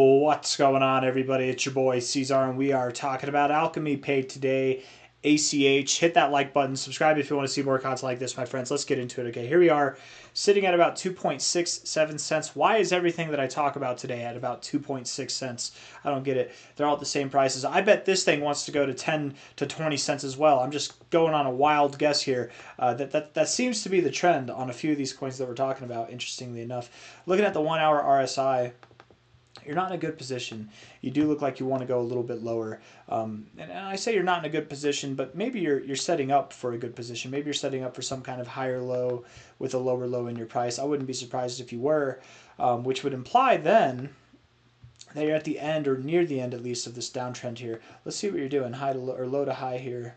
What's going on, everybody? It's your boy C-Zar, and we are talking about Alchemy Pay today. ACH. Hit that like button. Subscribe if you want to see more content like this, my friends. Let's get into it. Okay, here we are, sitting at about 2.67 cents. Why is everything that I talk about today at about 2.6 cents? I don't get it. They're all at the same prices. I bet this thing wants to go to 10 to 20 cents as well. I'm just going on a wild guess here. That seems to be the trend on a few of these coins that we're talking about, interestingly enough. Looking at the 1 hour RSI, you're not in a good position. You do look like you want to go a little bit lower. And I say you're not in a good position, but maybe you're setting up for a good position. Maybe you're setting up for some kind of higher low with a lower low in your price. I wouldn't be surprised if you were, which would imply then that you're at the end, or near the end at least, of this downtrend here. Let's see what you're doing, high to low, or low to high here.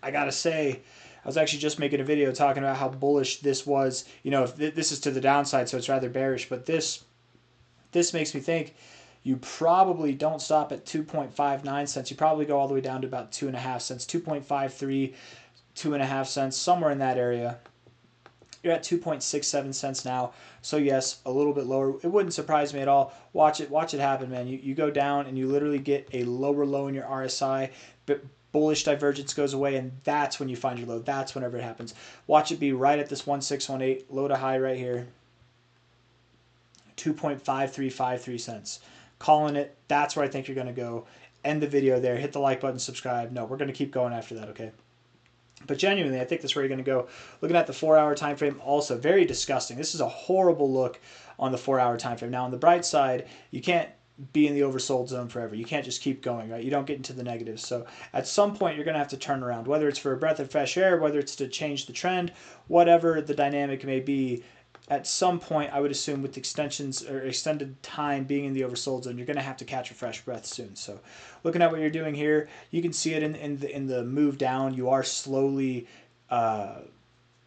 I gotta say, I was actually just making a video talking about how bullish this was. You know, if this is to the downside, so it's rather bearish, but this makes me think you probably don't stop at 2.59 cents. You probably go all the way down to about 2.5 cents, 2.53, 2.5 cents, somewhere in that area. You're at 2.67 cents now. So yes, a little bit lower. It wouldn't surprise me at all. Watch it happen, man. You go down and you literally get a lower low in your RSI, but bullish divergence goes away, and that's when you find your low. That's whenever it happens. Watch it be right at this 1618, low to high right here. 2.5353 cents. Calling it. That's where I think you're going to go. End the video there. Hit the like button, subscribe. No, we're going to keep going after that, okay? But genuinely, I think that's where you're going to go. Looking at the 4-hour time frame, also very disgusting. This is a horrible look on the 4-hour time frame. Now, on the bright side, you can't be in the oversold zone forever. You can't just keep going, right? You don't get into the negatives. So at some point, you're going to have to turn around, whether it's for a breath of fresh air, whether it's to change the trend, whatever the dynamic may be. At some point, I would assume with extensions or extended time being in the oversold zone, you're going to have to catch a fresh breath soon. So looking at what you're doing here, you can see it in the move down. You are slowly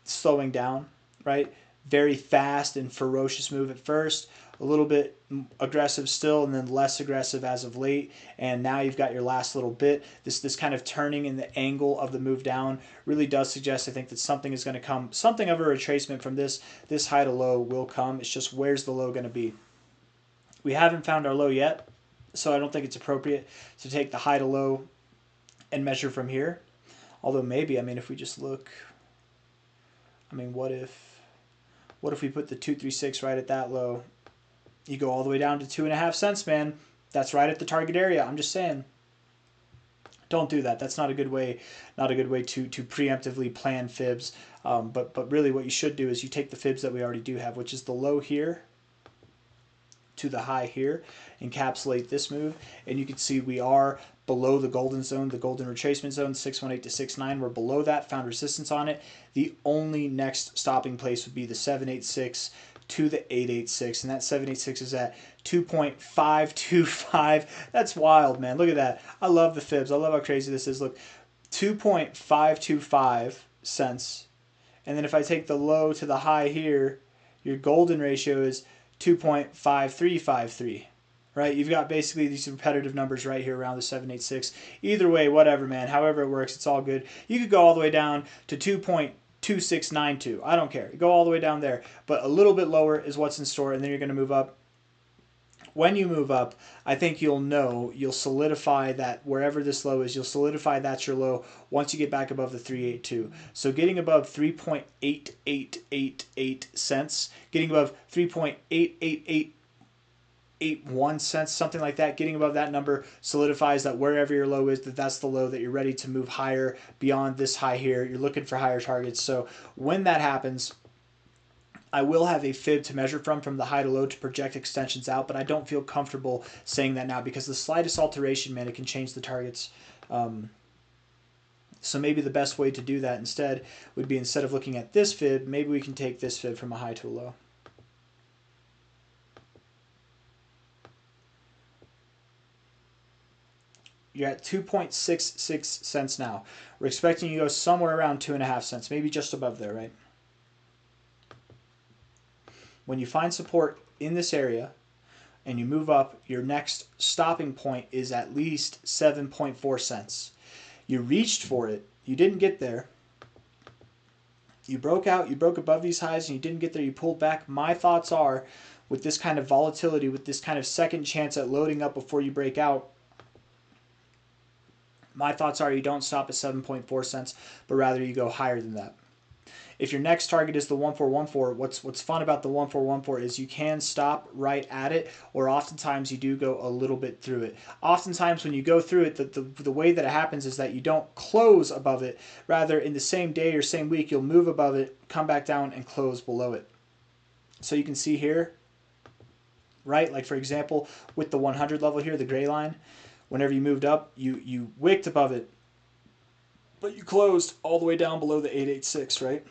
slowing down, right? Very fast and ferocious move at first, a little bit aggressive still, and then less aggressive as of late. And now you've got your last little bit. This kind of turning in the angle of the move down really does suggest, I think, that something is going to come. Something of a retracement from this high to low will come. It's just, where's the low going to be? We haven't found our low yet, so I don't think it's appropriate to take the high to low and measure from here. Although maybe, I mean, if we just look, I mean, what if we put the 236 right at that low? You go all the way down to 2.5 cents, man. That's right at the target area. I'm just saying. Don't do that. That's not a good way. Not a good way to preemptively plan fibs. But really, what you should do is you take the fibs that we already do have, which is the low here to the high here, encapsulate this move, and you can see we are below the golden zone, the golden retracement zone, 618 to 69. We're below that, found resistance on it. The only next stopping place would be the 786 to the 886, and that 786 is at 2.525. That's wild, man. Look at that. I love the fibs. I love how crazy this is. Look, 2.525 cents, and then if I take the low to the high here, your golden ratio is 2.5353. Right? You've got basically these repetitive numbers right here around the 786. Either way, whatever, man. However it works, it's all good. You could go all the way down to 2.2692. I don't care. Go all the way down there. But a little bit lower is what's in store, and then you're going to move up. When you move up, I think you'll solidify that wherever this low is, you'll solidify that's your low once you get back above the 382. So getting above 3.8888 cents, getting above 3.88881 cents, something like that, getting above that number solidifies that wherever your low is, that's the low, that you're ready to move higher beyond this high here. You're looking for higher targets. So when that happens, I will have a fib to measure from the high to low to project extensions out, but I don't feel comfortable saying that now because the slightest alteration, man, it can change the targets. So maybe the best way to do that instead would be, instead of looking at this fib, maybe we can take this fib from a high to a low. You're at 2.66 cents now. We're expecting you to go somewhere around 2.5 cents, maybe just above there, right? When you find support in this area and you move up, your next stopping point is at least 7.4 cents. You reached for it. You didn't get there. You broke out. You broke above these highs and you didn't get there. You pulled back. My thoughts are with this kind of volatility, with this kind of second chance at loading up before you break out, my thoughts are you don't stop at 7.4 cents, but rather you go higher than that. If your next target is the 1414, what's fun about the 1414 is you can stop right at it, or oftentimes you do go a little bit through it. Oftentimes when you go through it, the way that it happens is that you don't close above it. Rather, in the same day or same week, you'll move above it, come back down, and close below it. So you can see here, right? Like for example, with the 100 level here, the gray line, whenever you moved up, you wicked above it, but you closed all the way down below the 886, right?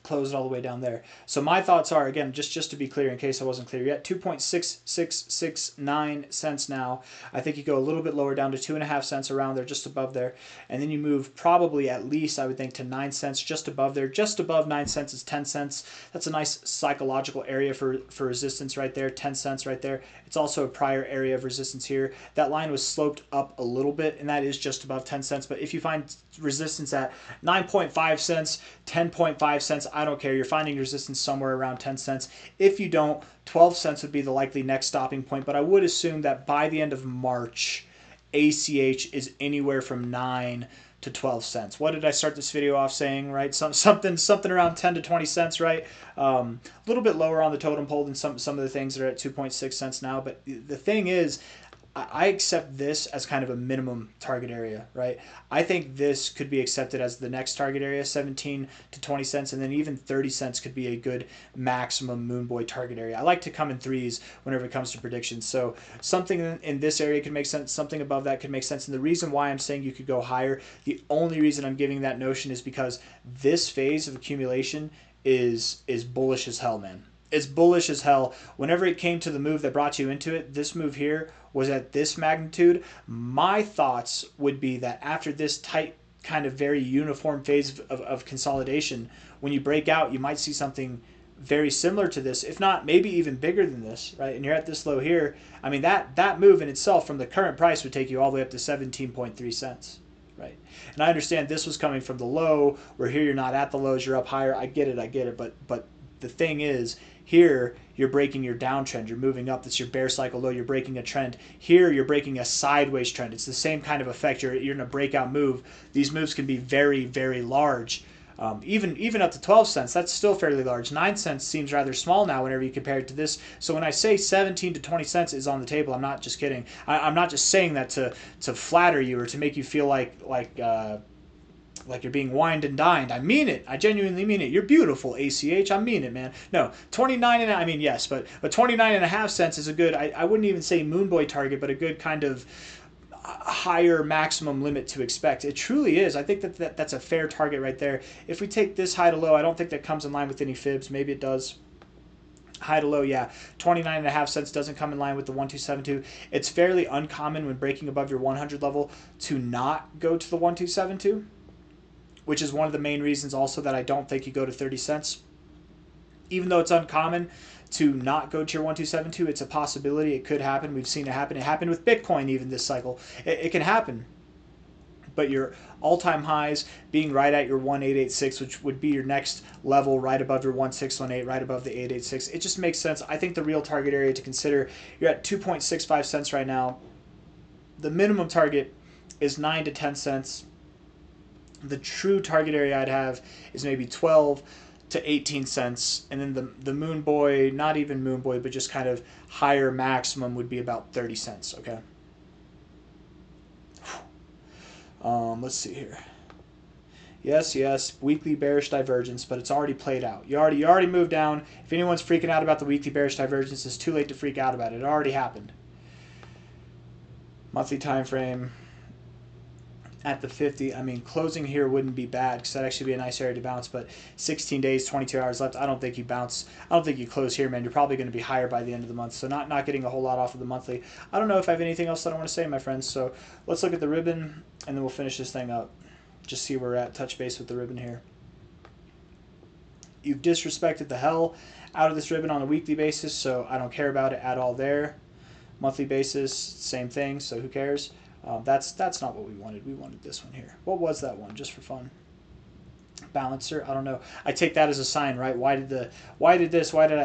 Close it all the way down there. So my thoughts are, again, just to be clear, in case I wasn't clear yet, 2.6669 cents now. I think you go a little bit lower down to 2.5 cents around there, just above there. And then you move probably at least, I would think, to 9 cents just above there. Just above 9 cents is 10 cents. That's a nice psychological area for resistance right there, 10 cents right there. It's also a prior area of resistance here. That line was sloped up a little bit, and that is just above 10 cents. But if you find resistance at 9.5 cents, 10.5 cents, I don't care. You're finding resistance somewhere around 10 cents. If you don't, 12 cents would be the likely next stopping point. But I would assume that by the end of March, ACH is anywhere from 9 to 12 cents. What did I start this video off saying, right? Something around 10 to 20 cents, right? A little bit lower on the totem pole than some of the things that are at 2.6 cents now. But the thing is, I accept this as kind of a minimum target area, right? I think this could be accepted as the next target area, 17 to 20 cents, and then even 30 cents could be a good maximum moon boy target area. I like to come in threes whenever it comes to predictions. So something in this area could make sense, something above that could make sense. And the reason why I'm saying you could go higher, the only reason I'm giving that notion is because this phase of accumulation is bullish as hell, man. It's bullish as hell. Whenever it came to the move that brought you into it, this move here was at this magnitude. My thoughts would be that after this tight, kind of very uniform phase of consolidation, when you break out, you might see something very similar to this, if not maybe even bigger than this, right? And you're at this low here. I mean, that move in itself from the current price would take you all the way up to 17.3 cents. Right. And I understand this was coming from the low, where here you're not at the lows, you're up higher. I get it. But the thing is, here you're breaking your downtrend, you're moving up. That's your bear cycle low. You're breaking a trend. Here you're breaking a sideways trend. It's the same kind of effect. You're in a breakout move. These moves can be very, very large. Even up to 12 cents, that's still fairly large. 9 cents seems rather small now whenever you compare it to this. So when I say 17 to 20 cents is on the table, I'm not just kidding. I'm not just saying that to flatter you or to make you feel like you're being wined and dined. I mean it. I genuinely mean it. You're beautiful, ACH. I mean it, man. No, 29 and I mean, yes, but 29.5 cents is a good, I wouldn't even say moon boy target, but a good kind of higher maximum limit to expect. It truly is. I think that's a fair target right there. If we take this high to low, I don't think that comes in line with any fibs. Maybe it does. High to low, yeah. 29.5 cents doesn't come in line with the 1272. It's fairly uncommon when breaking above your 100 level to not go to the 1272, which is one of the main reasons also that I don't think you go to 30 cents. Even though it's uncommon to not go to your 1272, it's a possibility. It could happen. We've seen it happen. It happened with Bitcoin even this cycle. It can happen. But your all-time highs being right at your 1886, which would be your next level, right above your 1618, right above the 886, it just makes sense. I think the real target area to consider, you're at 2.65 cents right now. The minimum target is 9 to 10 cents. The true target area I'd have is maybe 12 to 18 cents, and then the moon boy, not even moon boy, but just kind of higher maximum would be about 30 cents. Okay. Let's see here. Yes, weekly bearish divergence, but it's already played out. You already moved down. If anyone's freaking out about the weekly bearish divergence, it's too late to freak out about it. It already happened. Monthly time frame. At the 50, I mean, closing here wouldn't be bad because that'd actually be a nice area to bounce, but 16 days, 22 hours left. I don't think you bounce. I don't think you close here, man. You're probably going to be higher by the end of the month, so not getting a whole lot off of the monthly. I don't know if I have anything else that I want to say, my friends, so let's look at the ribbon, and then we'll finish this thing up. Just see where we're at, touch base with the ribbon here. You've disrespected the hell out of this ribbon on a weekly basis, so I don't care about it at all there. Monthly basis, same thing, so who cares? That's not what we wanted. We wanted this one here. What was that one, just for fun? Balancer, I don't know. I take that as a sign, right? Why did I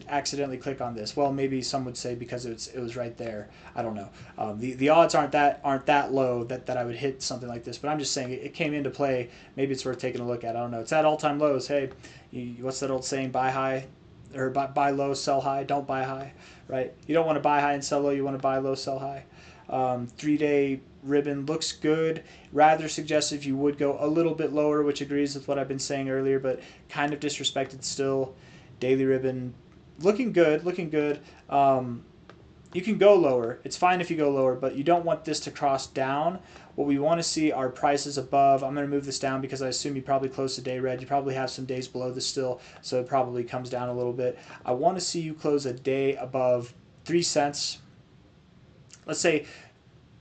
accidentally click on this? Well, maybe some would say because it was right there. I don't know. The odds aren't that low that I would hit something like this, but I'm just saying it came into play. Maybe it's worth taking a look at. I don't know. It's at all-time lows. Hey, what's that old saying? Buy high, or buy low, sell high. Don't buy high, right? You don't want to buy high and sell low. You want to buy low, sell high. 3-day ribbon looks good. Rather suggestive you would go a little bit lower, which agrees with what I've been saying earlier, but kind of disrespected still. Daily ribbon looking good, looking good. You can go lower. It's fine if you go lower, but you don't want this to cross down. What we want to see are prices above. I'm going to move this down because I assume you probably close the day red. You probably have some days below this still, so it probably comes down a little bit. I want to see you close a day above 3 cents. Let's say,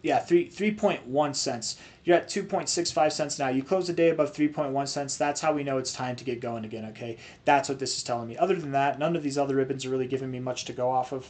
yeah, 3.1 cents. You're at 2.65 cents now. You close the day above 3.1 cents. That's how we know it's time to get going again, okay? That's what this is telling me. Other than that, none of these other ribbons are really giving me much to go off of.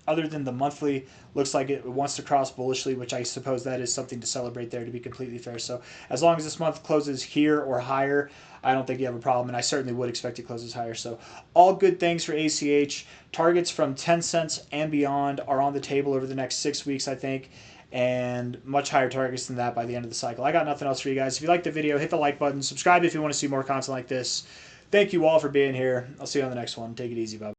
Other than the monthly, looks like it wants to cross bullishly, which I suppose that is something to celebrate there, to be completely fair. So as long as this month closes here or higher, I don't think you have a problem, and I certainly would expect it closes higher. So all good things for ACH. Targets from 10 cents and beyond are on the table over the next 6 weeks, I think, and much higher targets than that by the end of the cycle. I got nothing else for you guys. If you liked the video, hit the like button. Subscribe if you want to see more content like this. Thank you all for being here. I'll see you on the next one. Take it easy, bye.